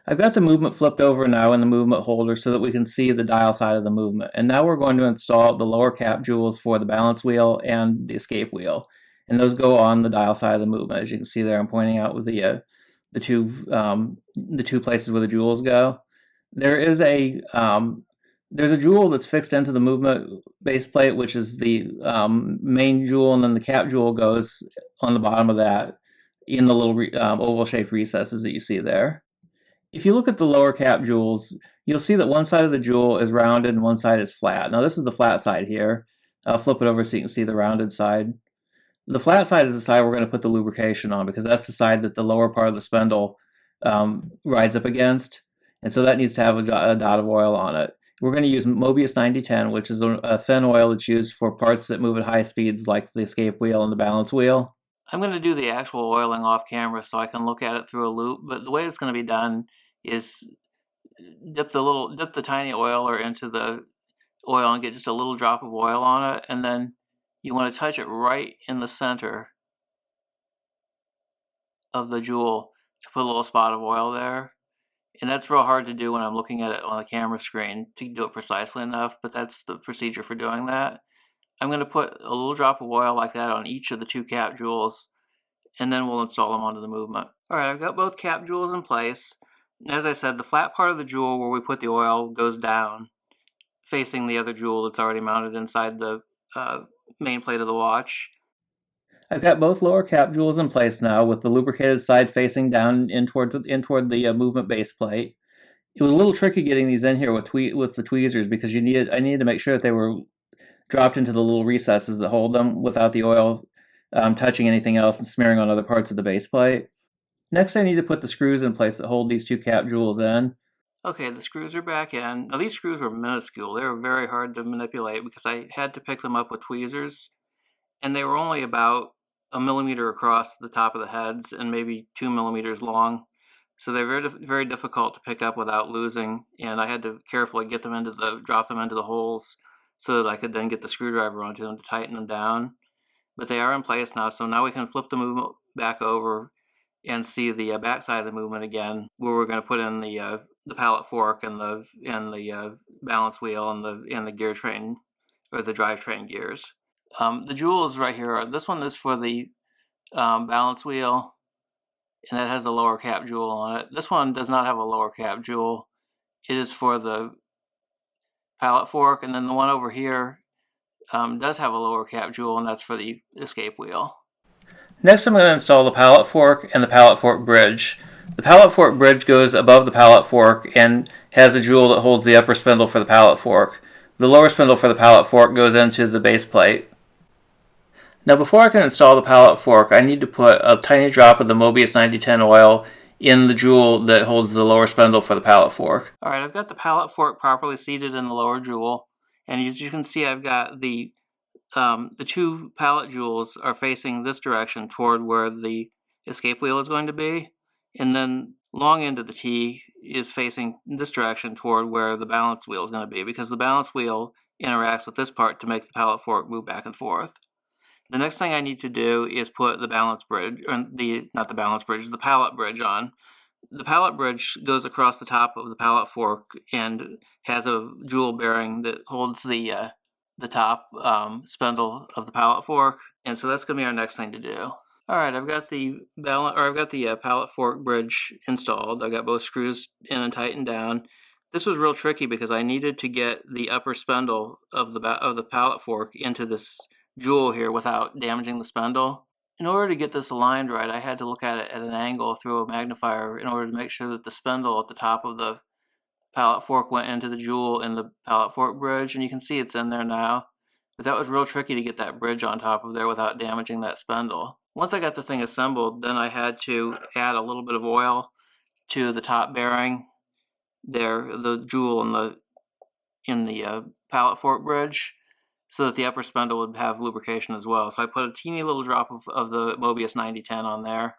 I've got the movement flipped over now in the movement holder so that we can see the dial side of the movement. And now we're going to install the lower cap jewels for the balance wheel and the escape wheel. And those go on the dial side of the movement. As you can see there, I'm pointing out with the two places where the jewels go. There's a jewel that's fixed into the movement base plate, which is the main jewel, and then the cap jewel goes on the bottom of that in the little oval-shaped recesses that you see there. If you look at the lower cap jewels, you'll see that one side of the jewel is rounded and one side is flat. Now this is the flat side here. I'll flip it over so you can see the rounded side. The flat side is the side we're going to put the lubrication on because that's the side that the lower part of the spindle rides up against. And so that needs to have a dot of oil on it. We're going to use Mobius 9010, which is a thin oil that's used for parts that move at high speeds like the escape wheel and the balance wheel. I'm going to do the actual oiling off camera so I can look at it through a loop, but the way it's going to be done is dip the tiny oiler into the oil and get just a little drop of oil on it, and then you want to touch it right in the center of the jewel to put a little spot of oil there. And that's real hard to do when I'm looking at it on the camera screen to do it precisely enough, but that's the procedure for doing that. I'm going to put a little drop of oil like that on each of the two cap jewels, and then we'll install them onto the movement. Alright, I've got both cap jewels in place. As I said, the flat part of the jewel where we put the oil goes down, facing the other jewel that's already mounted inside the main plate of the watch. I've got both lower cap jewels in place now with the lubricated side facing down in toward the movement base plate. It was a little tricky getting these in here with the tweezers because I needed to make sure that they were dropped into the little recesses that hold them without the oil touching anything else and smearing on other parts of the base plate. Next, I need to put the screws in place that hold these two cap jewels in. Okay, the screws are back in. Now these screws were minuscule. They were very hard to manipulate because I had to pick them up with tweezers, and they were only about 1 millimeter across the top of the heads and maybe 2 millimeters long. So they're very, very difficult to pick up without losing, and I had to carefully drop them into the holes so that I could then get the screwdriver onto them to tighten them down. But they are in place now, so now we can flip the movement back over and see the back side of the movement again, where we're going to put in the pallet fork and the balance wheel and the gear train or the drivetrain gears. The jewels right here this one is for the balance wheel, and that has a lower cap jewel on it. This one does not have a lower cap jewel. It is for the pallet fork, and then the one over here does have a lower cap jewel, and that's for the escape wheel. Next, I'm going to install the pallet fork and the pallet fork bridge. The pallet fork bridge goes above the pallet fork and has a jewel that holds the upper spindle for the pallet fork. The lower spindle for the pallet fork goes into the base plate. Now, before I can install the pallet fork, I need to put a tiny drop of the Mobius 9010 oil in the jewel that holds the lower spindle for the pallet fork. Alright, I've got the pallet fork properly seated in the lower jewel, and as you can see, I've got the two pallet jewels are facing this direction toward where the escape wheel is going to be, and then long end of the T is facing this direction toward where the balance wheel is going to be, because the balance wheel interacts with this part to make the pallet fork move back and forth. The next thing I need to do is put the balance bridge, or the pallet bridge on. The pallet bridge goes across the top of the pallet fork and has a jewel bearing that holds the top spindle of the pallet fork, and so that's going to be our next thing to do. Alright, I've got the pallet fork bridge installed. I've got both screws in and tightened down. This was real tricky because I needed to get the upper spindle of the pallet fork into this jewel here without damaging the spindle. In order to get this aligned right, I had to look at it at an angle through a magnifier in order to make sure that the spindle at the top of the pallet fork went into the jewel in the pallet fork bridge, and you can see it's in there now. But that was real tricky to get that bridge on top of there without damaging that spindle. Once I got the thing assembled, then I had to add a little bit of oil to the top bearing there, the jewel in the pallet fork bridge, so that the upper spindle would have lubrication as well. So I put a teeny little drop of the Mobius 9010 on there.